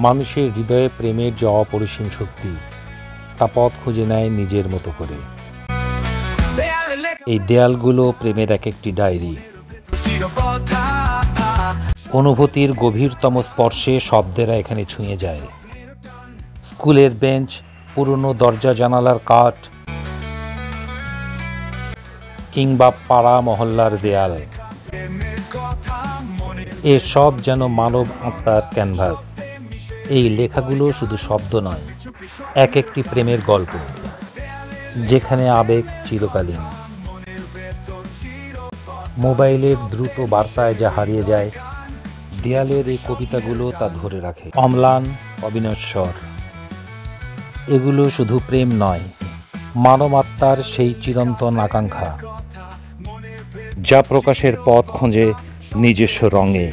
মানুষের হৃদয়ে প্রেমের যে অপরিসীম শক্তি, তা পথ খুঁজে নেয় নিজের মতো করে। এই দেয়ালগুলো প্রেমের এক একটি ডায়েরি। অনুভূতির গভীরতম স্পর্শে শব্দেরা এখানে ছুঁয়ে যায়। স্কুলের বেঞ্চ, পুরনো দরজা জানালার কাঠ, কিংবা পাড়া মহল্লার দেয়াল, এসব যেন মানব আত্মার ক্যানভাস। এই লেখাগুলো শুধু শব্দ নয়, এক একটি প্রেমের গল্প, যেখানে আবেগ চিরকালীন। মোবাইলের দ্রুত বার্তায় যা হারিয়ে যায়, দেয়ালের এই কবিতাগুলো তা ধরে রাখে। অম্লান, অবিনশ্বর, এগুলো শুধু প্রেম নয়, মানব আত্মার সেই চিরন্তন আকাঙ্ক্ষা, যা প্রকাশের পথ খোঁজে নিজস্ব রঙে।